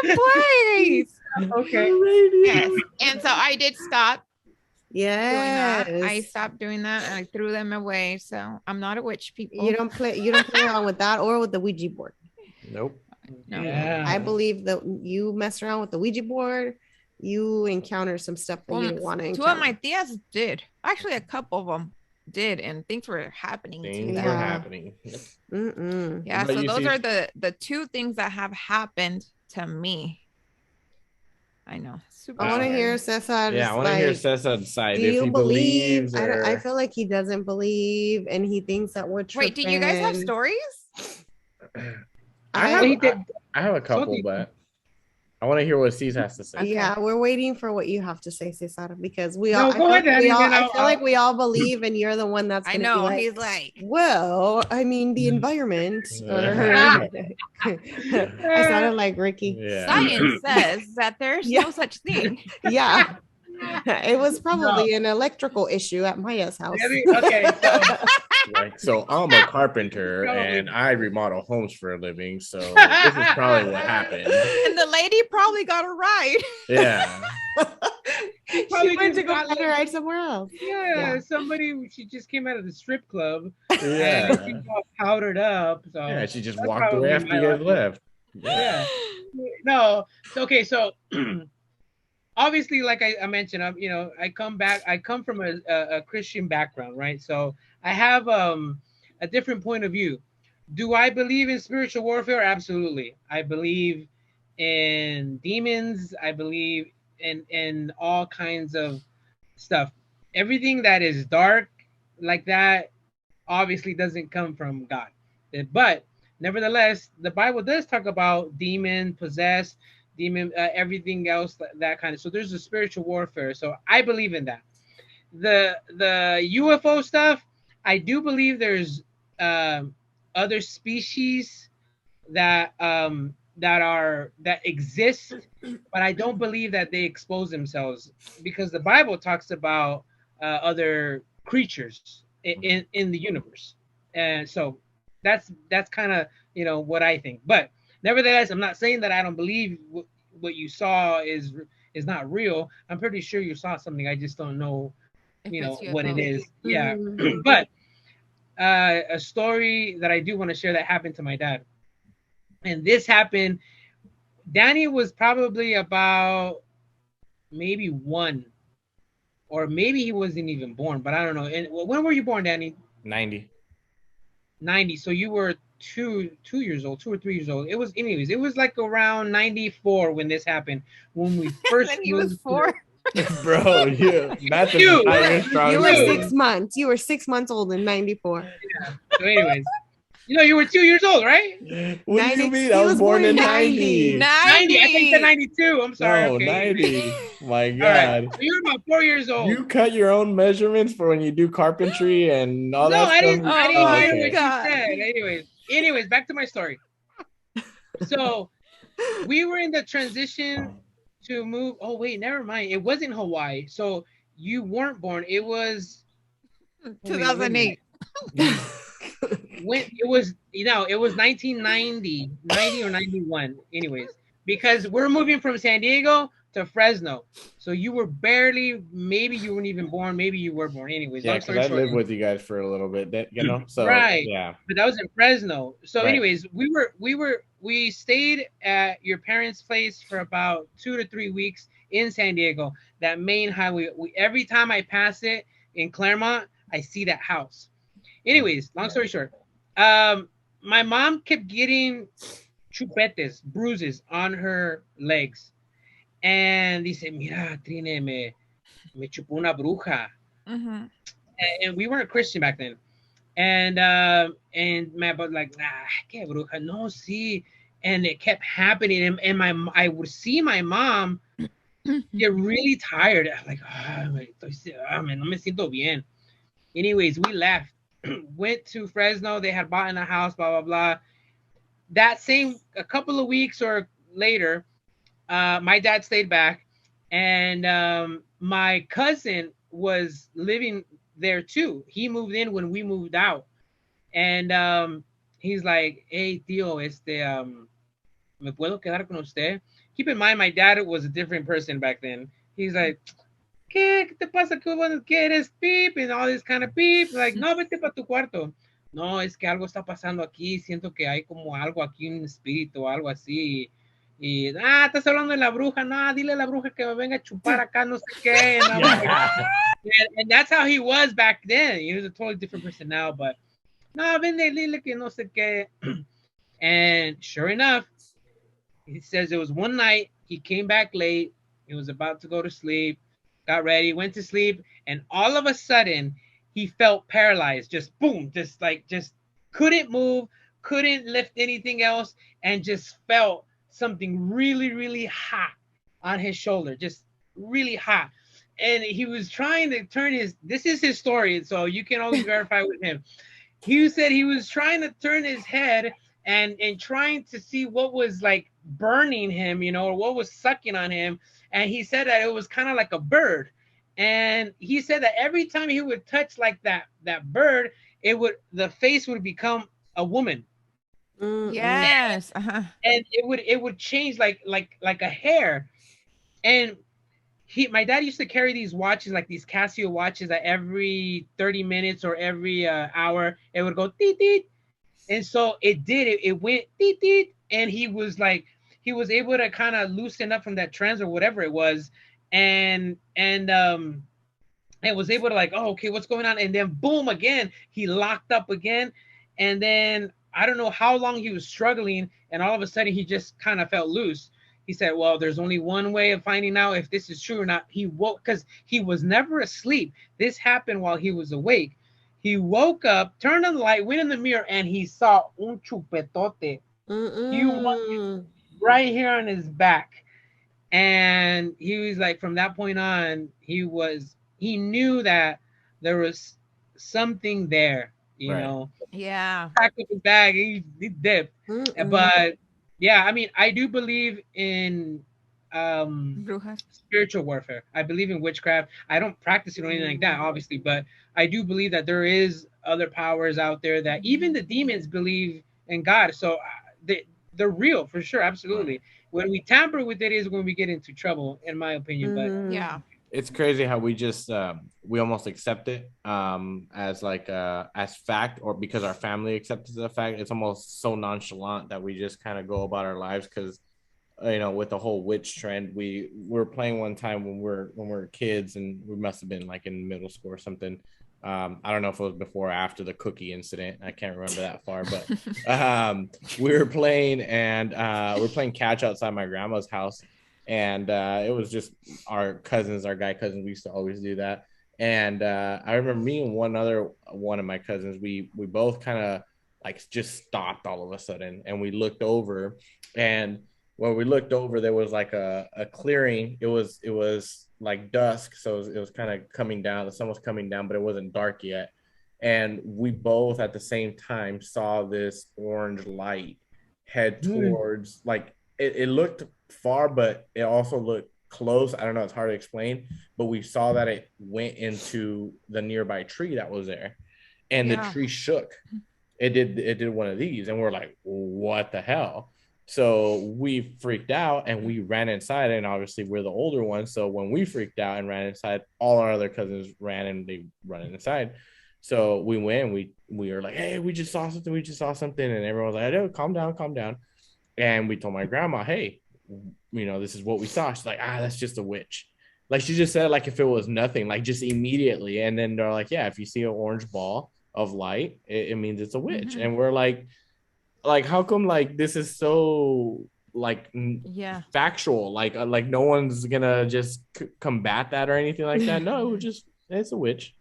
place. Okay. Yes. And so I did stop. Yes. I stopped doing that and I threw them away. So I'm not a witch, people. You don't play around with that or with the Ouija board. Nope. No. Yeah. I believe that you mess around with the Ouija board, you encounter some stuff that you didn't want to encounter. Two of my tias did. Actually, a couple of them did, and things were happening. Things were happening. Yeah, so those are the two things that have happened to me. I know. Super I want to scary. hear Cesar's. Yeah, I want to hear Cesar's side. Do If you he believe? believes I or... feel like he doesn't believe, and he thinks that we're Wait, do you guys have tripping. stories? I have a couple, Salty. but I want to hear what C's has to say. Okay. Yeah, we're waiting for what you have to say, Cesar, because we No, all. go ahead, Danny, then I feel like we all believe, and you're the one that's I gonna know. be like, He's like, well, I mean, the environment. Yeah. I sounded like Ricky. Yeah. science says that there's Yeah. no such thing. Yeah, it was probably an electrical issue at Maya's house. Okay, so Like, so I'm a carpenter Probably. and I remodel homes for a living. So this is probably what happened. And the lady probably got a ride. Yeah. She Probably went to just go got get a ride somewhere else. yeah, Yeah. somebody, she just came out of the strip club and Yeah. she's all powdered up. So Yeah. She just that's walked away probably after my you guys logic. left. Yeah. No. Okay. So obviously, like I mentioned, I come from a Christian background, right? So I have a different point of view. Do I believe in spiritual warfare? Absolutely. I believe in demons. I believe in all kinds of stuff. Everything that is dark like that obviously doesn't come from God. But nevertheless, the Bible does talk about demon, possessed, demon, everything else that kind of. So there's a spiritual warfare. So I believe in that. The UFO stuff, I do believe there's other species that exist, but I don't believe that they expose themselves because the Bible talks about other creatures in the universe, and so that's kind of what I think. But nevertheless, I'm not saying that I don't believe what you saw is not real. I'm pretty sure you saw something. I just don't know, If it's what it UFO. is. Yeah, Mm. but a story that I do want to share that happened to my dad. And this happened. Danny was probably about maybe one, or maybe he wasn't even born, but I don't know. And when were you born, Danny? 90. 90. So you were 2 years old, 2 or 3 years old. It was, anyways, it was like around 94 when this happened. When we first Then he was moved 4. Bro, math is Dude, not your strong You were Dude. suit. 6 months. You were 6 months old in 94. So, anyways, you were 2 years old, right? What do 90 you mean? he I was was born born in in 90. 90. I think you said 90. 92. I'm sorry. No, Okay. 90. My All God. right. So you were about 4 years old. You cut your own measurements for when you do carpentry and all No, that I stuff? didn't. I didn't Oh, hear okay. what God. you said. Anyways, back to my story. So we were in the transition to move. Oh wait, never mind. It wasn't Hawaii. So you weren't born. It was wait a minute. 2008. When it was, it was 1990, 90 or 91. Anyways, because we're moving from San Diego to Fresno. So you were barely, maybe you weren't even born. Maybe you were born. Anyways, Yeah, long because story I short. lived with you guys for a little bit, So Right. yeah. But that was in Fresno. So Right. anyways, we stayed at your parents' place for about 2 to 3 weeks in San Diego. That main highway. Every time I pass it in Claremont, I see that house. Anyways, long story short, my mom kept getting chupetes, bruises on her legs. And dice, mira, Trine, me chupó una bruja. Mhm. And we weren't Christian back then. And my but like, que bruja, no, sí. And it kept happening. And I would see my mom get really tired. I'm like, no me siento bien. Anyways, we left, went to Fresno. They had bought in a house, blah, blah, blah. A couple of weeks or later, my dad stayed back, and my cousin was living there too. He moved in when we moved out, and he's like, "Hey, tío, me puedo quedar con usted?" Keep in mind, my dad was a different person back then. He's like, ¿Qué te pasa? ¿Qué eres beep? And all this kind of beep. Like, no, vete para tu cuarto. No, es que algo está pasando aquí. Siento que hay como algo aquí, un espíritu o algo así. Estás hablando de la bruja. No, dile a la bruja que me venga a chupar acá, no sé qué. And that's how he was back then. He was a totally different person now, but no, vende, dile que no sé qué. And sure enough, he says it was one night. He came back late. He was about to go to sleep, got ready, went to sleep, and all of a sudden he felt paralyzed. Just boom, just couldn't move, couldn't lift anything else, and just felt something really, really hot on his shoulder, just really hot. And he was trying to turn his, this is his story, so you can always verify with him. He said he was trying to turn his head and trying to see what was like burning him, or what was sucking on him. And he said that it was kind of like a bird. And he said that every time he would touch like that bird, the face would become a woman. Yes. And it would change like a hair. And my dad used to carry these watches, like these Casio watches, that every 30 minutes or every hour it would go teet teet. And so it went teet teet, and he was able to kind of loosen up from that trance or whatever it was, and was able to like, oh, okay, what's going on? And then boom, again, he locked up again. And then I don't know how long he was struggling, and all of a sudden he just kind of felt loose. He said, well, there's only one way of finding out if this is true or not. He woke, because he was never asleep. This happened while he was awake. He woke up, turned on the light, went in the mirror, and he saw un chupetote. Humongous, right here on his back. And he was like, from that point on, he knew that there was something there, Right. Yeah. Packed up his bag, he dipped. But yeah, I mean, I do believe in Brujas. spiritual warfare. I believe in witchcraft. I don't practice it or anything like that, obviously, but I do believe that there is other powers out there, that even the demons believe in God. So they're real for sure, absolutely. Right. When we tamper with it is when we get into trouble, in my opinion. Yeah. It's crazy how we just we almost accept it as like as fact, or because our family accepts it as a fact. It's almost so nonchalant that we just kind of go about our lives. Because with the whole witch trend, we were playing one time when we're kids, and we must have been like in middle school or something. I don't know if it was before or after the cookie incident. I can't remember that far, but we were playing, and we're playing catch outside my grandma's house. And it was just our guy cousins. We used to always do that. And I remember me and one of my cousins, we both kind of like just stopped all of a sudden, and we looked over. And when we looked over, there was like a clearing. It was like dusk, so it was kind of coming down. The sun was coming down, but it wasn't dark yet. And we both at the same time saw this orange light head towards, like, it looked far, but it also looked close. I don't know, it's hard to explain, but we saw that it went into the nearby tree that was there, and the tree shook. It did one of these, and we're like, what the hell? So we freaked out and we ran inside, and obviously we're the older ones, so when we freaked out and ran inside, all our other cousins ran, and they run inside. So we went, and we were like, hey, we just saw something, and everyone was like, oh, calm down. And we told my grandma, hey, this is what we saw. She's like, that's just a witch. Like, she just said, like, if it was nothing, like, just immediately. And then they're like, yeah, if you see an orange ball of light, it means it's a witch. And we're like, how come, like, this is so, like, factual? Like no one's gonna just combat that or anything like that. No, it's a witch.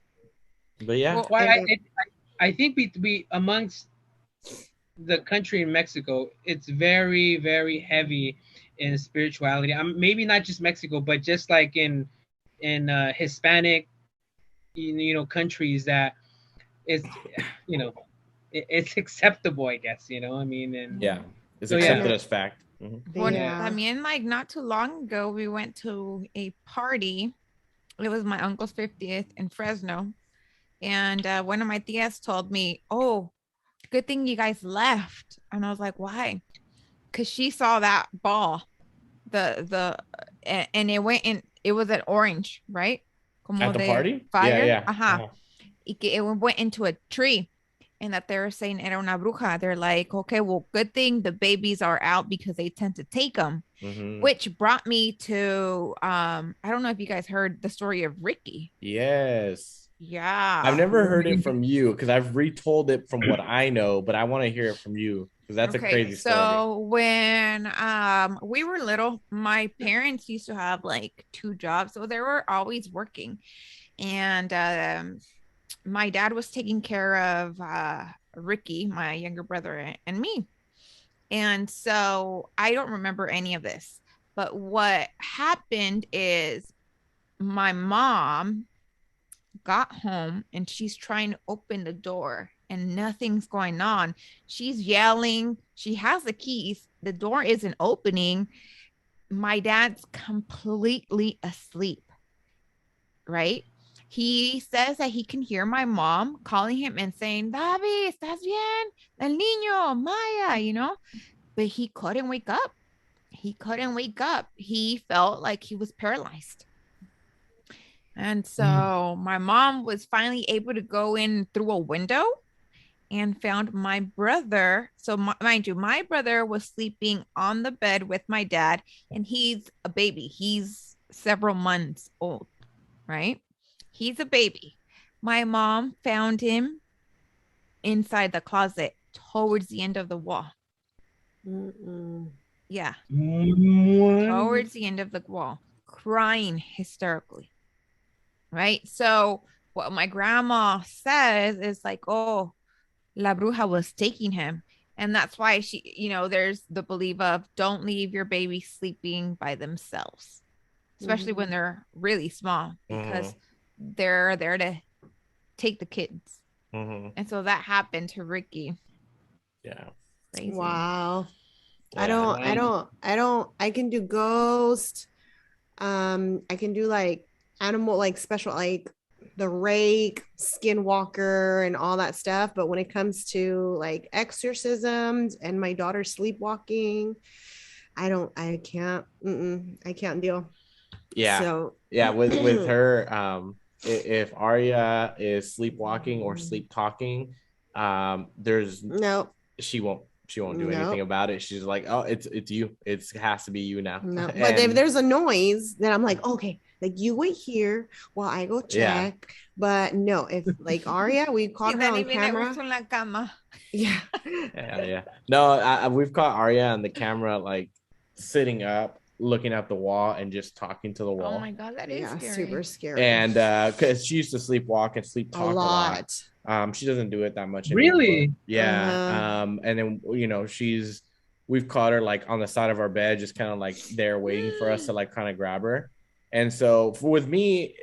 But yeah. Well, I think we amongst the country in Mexico, it's very, very heavy in spirituality. Maybe not just Mexico, but just like in Hispanic, countries, that it's it's acceptable, I guess. I mean, and yeah, it's accepted as fact. Well, I mean, like, not too long ago, we went to a party. It was my uncle's 50th in Fresno, and one of my tias told me, "Oh, good thing you guys left." And I was like, why? Because she saw that ball, and it went in. It was an orange, right? Como at the party? Fire. Yeah. It went into a tree, and that they were saying era una bruja. They're like, okay, well, good thing the babies are out, because they tend to take them. Which brought me to I don't know if you guys heard the story of Ricky. Yes. Yeah. I've never heard it from you because I've retold it from what I know, but I want to hear it from you because that's a crazy story. So when we were little, my parents used to have like 2 jobs, so they were always working. And my dad was taking care of Ricky, my younger brother, and me. And so I don't remember any of this. But what happened is my mom got home and she's trying to open the door and nothing's going on. She's yelling. She has the keys. The door isn't opening. My dad's completely asleep, right? He says that he can hear my mom calling him and saying, David, ¿estás bien? El niño, Maya, but he couldn't wake up. He couldn't wake up. He felt like he was paralyzed. And so my mom was finally able to go in through a window and found my brother. So mind you, my brother was sleeping on the bed with my dad, and he's a baby. He's several months old, right? He's a baby. My mom found him inside the closet towards the end of the wall. Yeah. Towards the end of the wall, crying hysterically. Right. So what my grandma says is like, oh, La Bruja was taking him. And that's why there's the belief of don't leave your baby sleeping by themselves, especially when they're really small, because they're there to take the kids. And so that happened to Ricky. Yeah. Crazy. Wow. Yeah, I can do ghost. I can do like animal, like special, like the rake, skinwalker, and all that stuff. But when it comes to like exorcisms and my daughter sleepwalking, I can't deal. Yeah. So yeah, with her, if Arya is sleepwalking or sleep talking, there's she won't do anything about it. She's like, oh, it's you. It has to be you now. No. But if there's a noise, then I'm like, okay, like you wait here while I go check. Yeah. But no, if like Arya, we caught her on camera. Yeah. No, we've caught Arya on the camera like sitting up, looking at the wall and just talking to the wall. Oh my god, that is scary. Super scary. And because she used to sleepwalk and sleep talk a lot. She doesn't do it that much anymore. Really? Yeah. And then we've caught her like on the side of our bed, just kind of like there waiting for us to like kind of grab her. And so with me,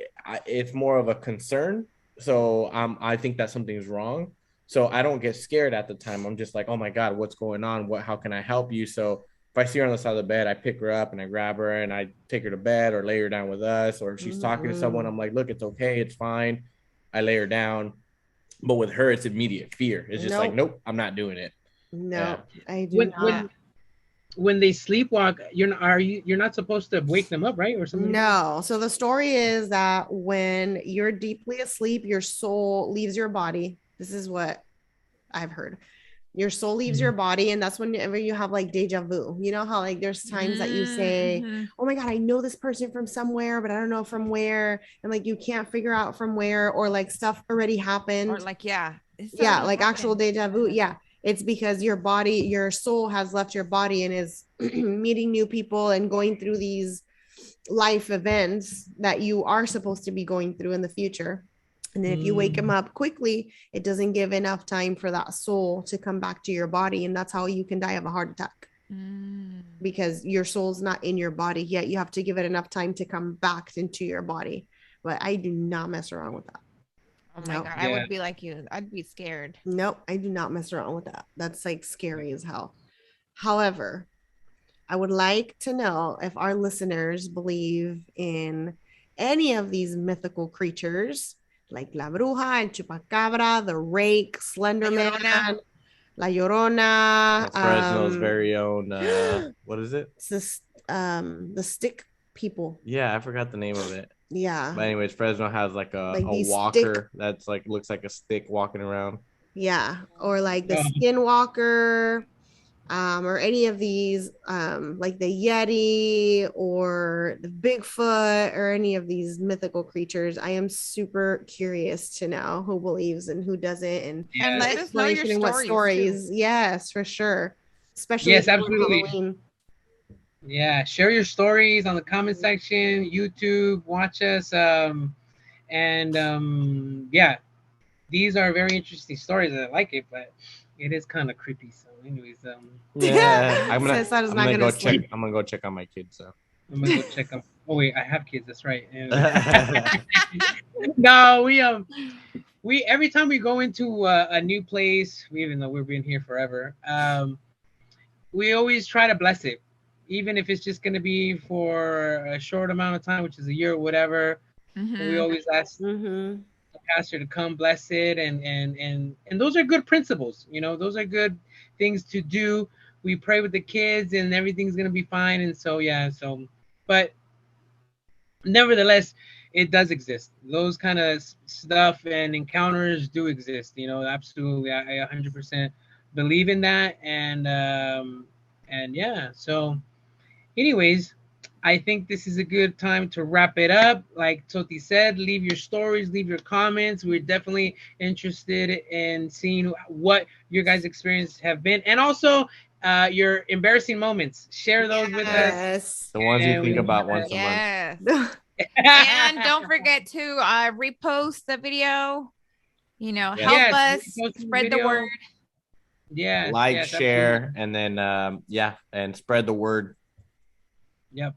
it's more of a concern. So I think that something's wrong. So I don't get scared at the time. I'm just like, oh my God, what's going on? How can I help you? So if I see her on the side of the bed, I pick her up and I grab her and I take her to bed or lay her down with us. Or if she's talking to someone, I'm like, look, it's okay. It's fine. I lay her down. But with her, it's immediate fear. It's just like, nope, I'm not doing it. No, I do not. When they sleepwalk, you're not supposed to wake them up, right? Or something? No. So the story is that when you're deeply asleep, your soul leaves your body. This is what I've heard. Your soul leaves your body, and that's whenever you have like deja vu. You know how like there's times that you say, oh my God, I know this person from somewhere, but I don't know from where, and like you can't figure out from where, or like stuff already happened, or like like happened. Actual deja vu. Yeah, it's because your body, your soul has left your body and is meeting new people and going through these life events that you are supposed to be going through in the future. And then if you wake them up quickly, it doesn't give enough time for that soul to come back to your body. And that's how you can die of a heart attack, because your soul's not in your body yet. You have to give it enough time to come back into your body. But I do not mess around with that. Oh my God, I would be like you. I'd be scared. Nope, I do not mess around with that. That's like scary as hell. However, I would like to know if our listeners believe in any of these mythical creatures, like La Bruja, El Chupacabra, the Rake, Slender Man, La Llorona. Fresno's very own, what is it? It's the stick people. Yeah, I forgot the name of it. Yeah. But anyways, Fresno has like a walker that's like looks like a stick walking around. Yeah. Or like the skinwalker. or any of these, like the Yeti or the Bigfoot or any of these mythical creatures. I am super curious to know who believes and who doesn't, and And Yes. let us know your explanation and what stories, stories. too. Yes, for sure. Especially Yes, during absolutely. Halloween. Yeah, share your stories on the comment section, YouTube, watch us, and yeah, these are very interesting stories. I like it, but it is kind of creepy. So, anyways, Yeah, I'm gonna Cesar is I'm not gonna go gonna check. sleep. I'm gonna go check on my kids. So. I'm gonna go check them. Oh wait, I have kids. That's right. Anyways. No, we every time we go into a new place, even though we've been here forever, we always try to bless it, even if it's just gonna be for a short amount of time, which is a year or whatever. We Mhm. always ask Mm-hmm. the pastor to come bless it, and those are good principles. You know, those are good things to do. We pray with the kids, and everything's gonna be fine. And so yeah, so but nevertheless, it does exist. Those kind of stuff and encounters do exist. You know, absolutely. I 100% believe in that, and yeah. So, anyways, I think this is a good time to wrap it up. Like Toti said, leave your stories, leave your comments. We're definitely interested in seeing what your guys' experience have been, and also your embarrassing moments. Share those with us. Yes. The ones you And we think about wanna- once a month. Yes. And don't forget to repost the video. You know, Yes. help Yes, us repost the spread the video. word. Yes, Like, yes, share, absolutely. and then yeah, and spread the word. Yep.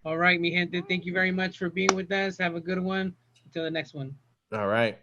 All right, mi gente. Thank you very much for being with us. Have a good one. Until the next one. All right.